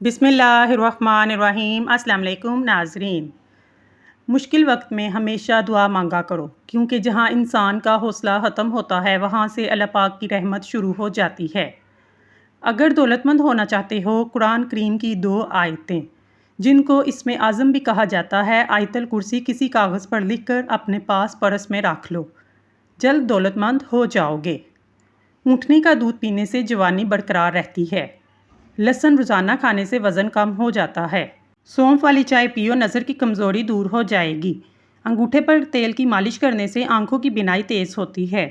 बिस्मिल्लाहिर्रहमानिर्रहीम। अस्सलाम वालेकुम नाज़रीन। मुश्किल वक्त में हमेशा दुआ मांगा करो, क्योंकि जहाँ इंसान का हौसला ख़त्म होता है वहाँ से अल्लाह पाक की रहमत शुरू हो जाती है। अगर दौलतमंद होना चाहते हो, कुरान करीम की 2 आयतें जिनको इसमें आज़म भी कहा जाता है, आयतल कुर्सी किसी कागज़ पर लिख कर अपने पास पर्स में रख लो, जल्द दौलतमंद हो जाओगे। ऊँटनी का दूध पीने से जवानी बरकरार रहती है। लहसुन रोज़ाना खाने से वज़न कम हो जाता है। सौंफ वाली चाय पियो, नज़र की कमज़ोरी दूर हो जाएगी। अंगूठे पर तेल की मालिश करने से आंखों की बिनाई तेज़ होती है।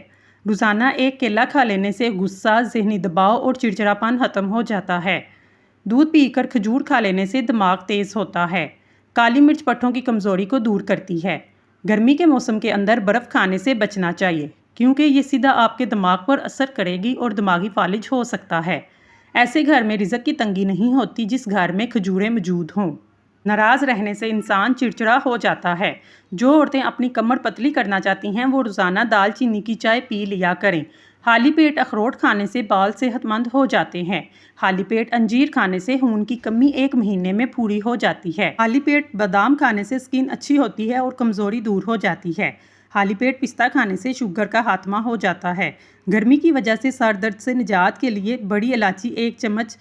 रोज़ाना एक केला खा लेने से गुस्सा, ज़हनी दबाव और चिड़चिड़ापन ख़त्म हो जाता है। दूध पीकर खजूर खा लेने से दिमाग तेज़ होता है। काली मिर्च पट्ठों की कमज़ोरी को दूर करती है। गर्मी के मौसम के अंदर बर्फ़ खाने से बचना चाहिए, क्योंकि ये सीधा आपके दिमाग पर असर करेगी और दिमागी फालिज हो सकता है। ऐसे घर में रिज़्क की तंगी नहीं होती जिस घर में खजूरें मौजूद हों। नाराज़ रहने से इंसान चिड़चिड़ा हो जाता है। जो औरतें अपनी कमर पतली करना चाहती हैं वो रोज़ाना दालचीनी की चाय पी लिया करें। खाली पेट अखरोट खाने से बाल सेहतमंद हो जाते हैं। खाली पेट अंजीर खाने से खून की कमी 1 महीने में पूरी हो जाती है। खाली पेट बादाम खाने से स्किन अच्छी होती है और कमज़ोरी दूर हो जाती है। खाली पेट पिस्ता खाने से शुगर का खात्मा हो जाता है। गर्मी की वजह से सर दर्द से निजात के लिए बड़ी इलायची 1 चम्मच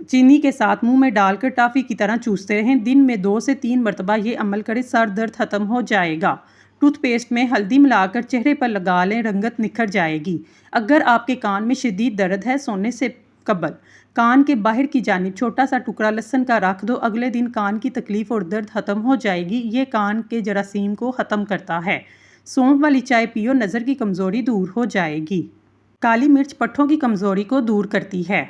चीनी के साथ मुंह में डालकर टॉफ़ी की तरह चूसते रहें। दिन में 2 से 3 मरतबा ये अमल करें, सर दर्द ख़त्म हो जाएगा। टूथपेस्ट में हल्दी मिलाकर चेहरे पर लगा लें, रंगत निखर जाएगी। अगर आपके कान में शदीद दर्द है, सोने से कबल कान के बाहर की जानिब छोटा सा टुकड़ा लहसुन का रख दो। अगले दिन कान की तकलीफ़ और दर्द ख़त्म हो जाएगी। ये कान के जरासीम को ख़त्म करता है। सौंफ वाली चाय पियो, नज़र की कमज़ोरी दूर हो जाएगी। काली मिर्च पट्ठों की कमज़ोरी को दूर करती है।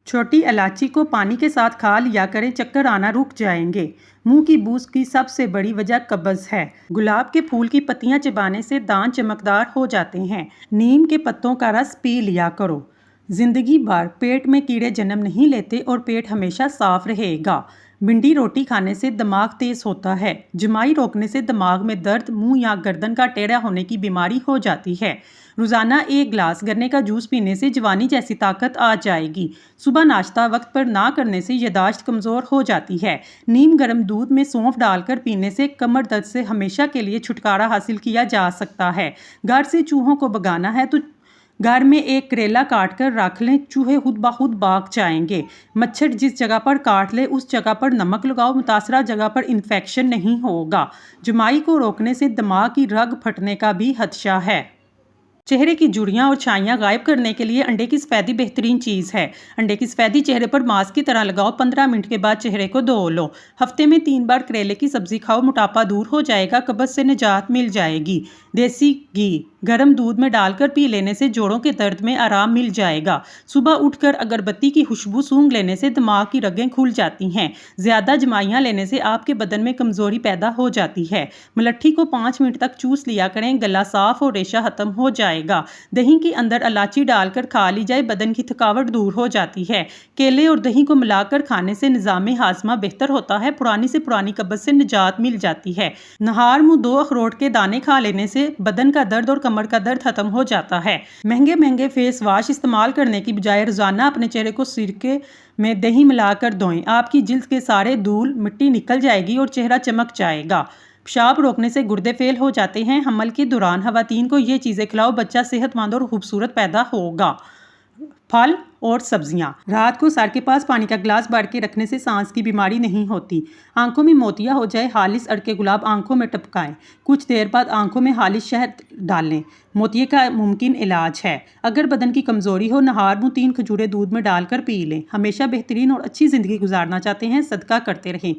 छोटी इलायची को पानी के साथ खा लिया करें, चक्कर आना रुक जाएंगे। मुंह की बूस की सबसे बड़ी वजह कब्ज़ है। गुलाब के फूल की पत्तियां चबाने से दांत चमकदार हो जाते हैं। नीम के पत्तों का रस पी लिया करो। ज़िंदगी भर पेट में कीड़े जन्म नहीं लेते और पेट हमेशा साफ रहेगा। भिंडी रोटी खाने से दिमाग तेज़ होता है। जमाई रोकने से दिमाग में दर्द, मुंह या गर्दन का टेढ़ा होने की बीमारी हो जाती है। रोज़ाना 1 गिलास गन्ने का जूस पीने से जवानी जैसी ताकत आ जाएगी। सुबह नाश्ता वक्त पर ना करने से यादाश्त कमज़ोर हो जाती है। नीम गर्म दूध में सौंफ डालकर पीने से कमर दर्द से हमेशा के लिए छुटकारा हासिल किया जा सकता है। घर से चूहों को भगाना है तो घर में एक करेला काट कर रख लें, चूहे खुद ब खुद भाग जाएंगे। मच्छर जिस जगह पर काट ले उस जगह पर नमक लगाओ, मुतासरा जगह पर इन्फेक्शन नहीं होगा। जमाई को रोकने से दिमाग की रग फटने का भी खदशा है। चेहरे की झुर्रियाँ और छाइयाँ गायब करने के लिए अंडे की सफ़ेदी बेहतरीन चीज़ है। अंडे की सफ़ेदी चेहरे पर मास्क की तरह लगाओ, 15 मिनट के बाद चेहरे को धो लो। हफ्ते में 3 बार करेले की सब्ज़ी खाओ, मोटापा दूर हो जाएगा, कब्ज़ से निजात मिल जाएगी। देसी घी गर्म दूध में डालकर पी लेने से जोड़ों के दर्द में आराम मिल जाएगा। सुबह उठकर अगरबत्ती की खुशबू सूंघ लेने से दिमाग की रगें खुल जाती हैं। ज़्यादा जमाइयाँ लेने से आपके बदन में कमज़ोरी पैदा हो जाती है। मलट्ठी को 5 मिनट तक चूस लिया करें, गला साफ और रेशा ख़त्म हो जाएगा। दही के अंदर इलायची डालकर खा ली जाए, बदन की थकावट दूर हो जाती है। केले और दही को मिलाकर खाने से निज़ाम हाज़मा बेहतर होता है, पुरानी से पुरानी कब्ज़ से निजात मिल जाती है। नहार मुँह 2 अखरोट के दाने खा लेने से बदन का दर्द और कमर का दर्द खत्म हो जाता है। महंगे महंगे फेस वाश इस्तेमाल करने की बजाय रोजाना अपने चेहरे को सिरके में दही मिलाकर धोएं। आपकी जिल्द के सारे धूल मिट्टी निकल जाएगी और चेहरा चमक जाएगा। पेशाब रोकने से गुर्दे फेल हो जाते हैं। हमल के दौरान खवातीन को ये चीज़ें खिलाओ, बच्चा सेहतमंद और खूबसूरत पैदा होगा। फल और सब्जियां। रात को सर के पास पानी का गिलास भर के रखने से सांस की बीमारी नहीं होती। आंखों में मोतिया हो जाए, हालिस अड़के गुलाब आंखों में टपकाएं। कुछ देर बाद आंखों में हालिस शहद डालें, मोतिये का मुमकिन इलाज है। अगर बदन की कमज़ोरी हो, नहार मुँह 3 खजूरें दूध में डालकर पी लें। हमेशा बेहतरीन और अच्छी ज़िंदगी गुजारना चाहते हैं, सदका करते रहें।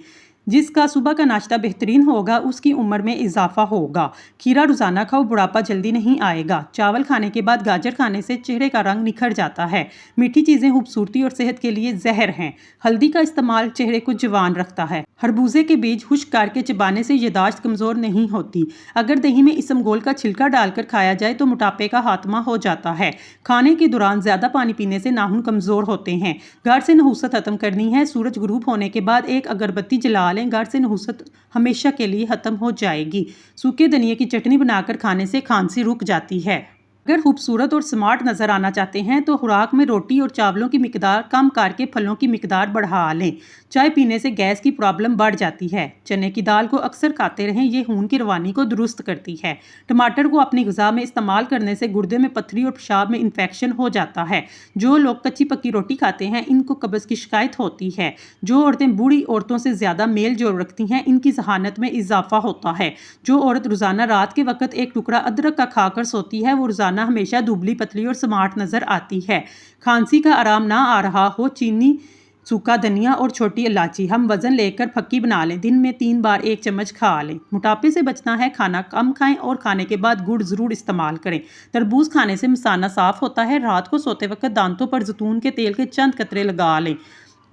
जिसका सुबह का नाश्ता बेहतरीन होगा उसकी उम्र में इजाफा होगा। खीरा रोज़ाना खाओ, बुढ़ापा जल्दी नहीं आएगा। चावल खाने के बाद गाजर खाने से चेहरे का रंग निखर जाता है। मीठी चीज़ें खूबसूरती और सेहत के लिए जहर हैं। हल्दी का इस्तेमाल चेहरे को जवान रखता है। खरबूजे के बीज खुश्क करके चबाने से यादाश्त कमज़ोर नहीं होती। अगर दही में इसबगोल का छिलका डालकर खाया जाए तो मोटापे का खात्मा हो जाता है। खाने के दौरान ज़्यादा पानी पीने से नाखून कमज़ोर होते हैं। घर से नहुसत खत्म करनी है, सूरज गुरूब होने के बाद एक अगरबत्ती जला लें, घर से नहुसत हमेशा के लिए ख़त्म हो जाएगी। सूखे धनिए की चटनी बनाकर खाने से खांसी रुक जाती है। अगर खूबसूरत और स्मार्ट नज़र आना चाहते हैं तो खुराक में रोटी और चावलों की मिकदार कम करके फलों की मिकदार बढ़ा लें। चाय पीने से गैस की प्रॉब्लम बढ़ जाती है। चने की दाल को अक्सर खाते रहें, ये खून की रवानी को दुरुस्त करती है। टमाटर को अपनी ग़िज़ा में इस्तेमाल करने से गुर्दे में पथरी और पेशाब में इन्फेक्शन हो जाता है। जो लोग कच्ची पक्की रोटी खाते हैं इनको कब्ज़ की शिकायत होती है। जो औरतें बूढ़ी औरतों से ज़्यादा मेल जोल रखती हैं इनकी जहानत में इजाफा होता है। जो औरत रोज़ाना रात के वक्त एक टुकड़ा अदरक का खाकर सोती है वो रोज़ाना हमेशा दुबली पतली और स्मार्ट नज़र आती है। खांसी का आराम ना आ रहा हो, चीनी, सूखा धनिया और छोटी इलायची हम वज़न लेकर फक्की बना लें। दिन में 3 बार 1 चम्मच खा लें। मोटापे से बचना है, खाना कम खाएं और खाने के बाद गुड़ ज़रूर इस्तेमाल करें। तरबूज खाने से मसाना साफ़ होता है। रात को सोते वक्त दांतों पर जैतून के तेल के चंद कतरे लगा लें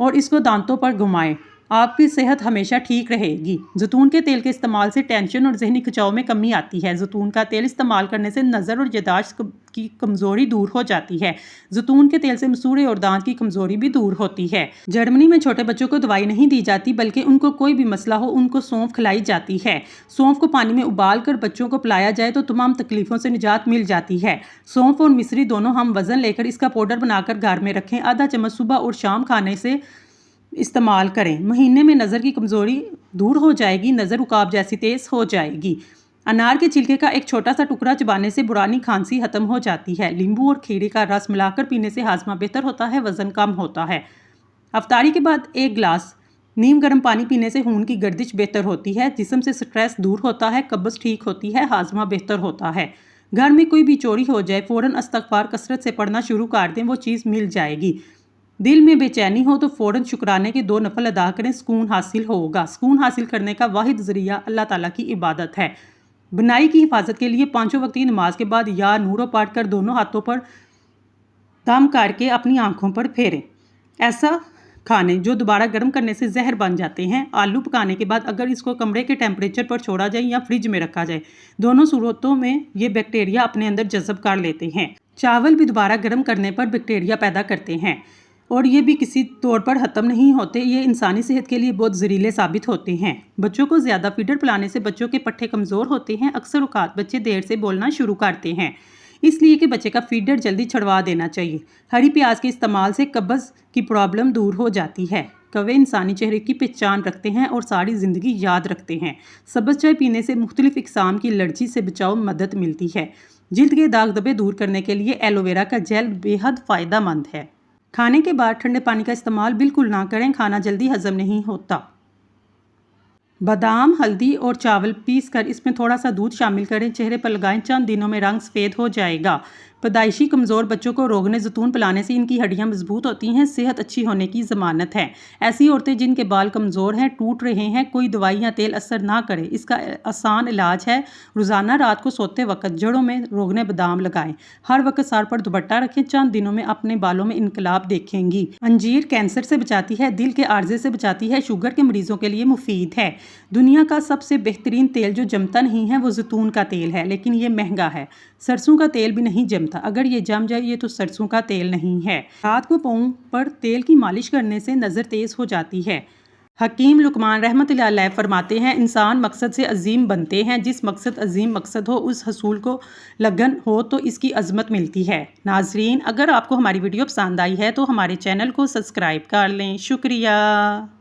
और इसको दांतों पर घुमाएं। आपकी सेहत हमेशा ठीक रहेगी। जैतून के तेल के इस्तेमाल से टेंशन और जहनी खिंचाव में कमी आती है। जैतून का तेल इस्तेमाल करने से नज़र और याददाश्त की कमज़ोरी दूर हो जाती है। जैतून के तेल से मसूड़े और दांत की कमज़ोरी भी दूर होती है। जर्मनी में छोटे बच्चों को दवाई नहीं दी जाती बल्कि उनको कोई भी मसला हो उनको सौंफ खिलाई जाती है। सौंफ को पानी में उबाल कर बच्चों को पिलाया जाए तो तमाम तकलीफ़ों से निजात मिल जाती है। सौंफ और मिश्री दोनों हम वज़न लेकर इसका पाउडर बनाकर घर में रखें। आधा चम्मच सुबह और शाम खाने से इस्तेमाल करें। महीने में नज़र की कमज़ोरी दूर हो जाएगी, नज़र उकाब जैसी तेज़ हो जाएगी। अनार के छिलके का एक छोटा सा टुकड़ा चबाने से पुरानी खांसी खत्म हो जाती है। नींबू और खीरे का रस मिलाकर पीने से हाजमा बेहतर होता है, वज़न कम होता है। अफ्तारी के बाद 1 गिलास नीम गर्म पानी पीने से खून की गर्दिश बेहतर होती है, जिस्म से स्ट्रेस दूर होता है, कब्ज़ ठीक होती है, हाजमा बेहतर होता है। घर में कोई भी चोरी हो जाए फ़ौरन इस्तग़फ़ार कसरत से पढ़ना शुरू कर दें, वो चीज़ मिल जाएगी। दिल में बेचैनी हो तो फ़ौरन शुक्राने के 2 नफल अदा करें, सुकून हासिल होगा। सुकून हासिल करने का वाहिद ज़रिया अल्लाह ताला की इबादत है। बुनाई की हिफाजत के लिए 5 वक्त की नमाज के बाद या नूरो पाठ कर दोनों हाथों पर दम करके अपनी आंखों पर फेरें। ऐसा खाने जो दोबारा गर्म करने से जहर बन जाते हैं। आलू पकाने के बाद अगर इसको कमरे के टेम्परेचर पर छोड़ा जाए या फ्रिज में रखा जाए, दोनों सूरतों में ये बैक्टीरिया अपने अंदर जज़ब कर लेते हैं। चावल भी दोबारा गर्म करने पर बैक्टीरिया पैदा करते हैं और ये भी किसी तौर पर ख़त्म नहीं होते। ये इंसानी सेहत के लिए बहुत ज़हरीले साबित होते हैं। बच्चों को ज़्यादा फीडर पिलाने से बच्चों के पट्टे कमज़ोर होते हैं। अक्सर औक़ात बच्चे देर से बोलना शुरू करते हैं, इसलिए कि बच्चे का फीडर जल्दी छुड़वा देना चाहिए। हरी प्याज के इस्तेमाल से कब्ज़ की प्रॉब्लम दूर हो जाती है। कौवे इंसानी चेहरे की पहचान रखते हैं और सारी ज़िंदगी याद रखते हैं। सब्ज़ चाय पीने से मुख्तलिफ़ इक़साम की एलर्जी से बचाव मदद मिलती है। जिल्द के दाग धब्बे दूर करने के लिए एलोवेरा का जेल बेहद फ़ायदेमंद है। खाने के बाद ठंडे पानी का इस्तेमाल बिल्कुल ना करें, खाना जल्दी हजम नहीं होता। बादाम, हल्दी और चावल पीसकर इसमें थोड़ा सा दूध शामिल करें, चेहरे पर लगाएं, चंद दिनों में रंग सफ़ेद हो जाएगा। पैदाइशी कमज़ोर बच्चों को रोगने ज़ैतून पिलाने से इनकी हड्डियां मजबूत होती हैं, सेहत अच्छी होने की ज़मानत है। ऐसी औरतें जिनके बाल कमज़ोर हैं, टूट रहे हैं, कोई दवाई या तेल असर ना करे, इसका आसान इलाज है रोज़ाना रात को सोते वक्त जड़ों में रोगने बादाम लगाएं। हर वक्त सर पर दुपट्टा रखें, चंद दिनों में अपने बालों में इनकलाब देखेंगी। अंजीर कैंसर से बचाती है, दिल के आर्जे से बचाती है, शुगर के मरीजों के लिए मुफीद है। दुनिया का सबसे बेहतरीन तेल जो जमता नहीं है वो जैतून का तेल है, लेकिन ये महंगा है। सरसों का तेल भी नहीं जमता, अगर ये जम जाए ये तो सरसों का तेल नहीं है। रात को पाँव पर तेल की मालिश करने से नज़र तेज़ हो जाती है। हकीम लुकमान रहमतुल्लाह अलैह फरमाते हैं, इंसान मकसद से अजीम बनते हैं। जिस मकसद अजीम मकसद हो उस हसूल को लगन हो तो इसकी अजमत मिलती है। नाजरीन, अगर आपको हमारी वीडियो पसंद आई है तो हमारे चैनल को सब्सक्राइब कर लें। शुक्रिया।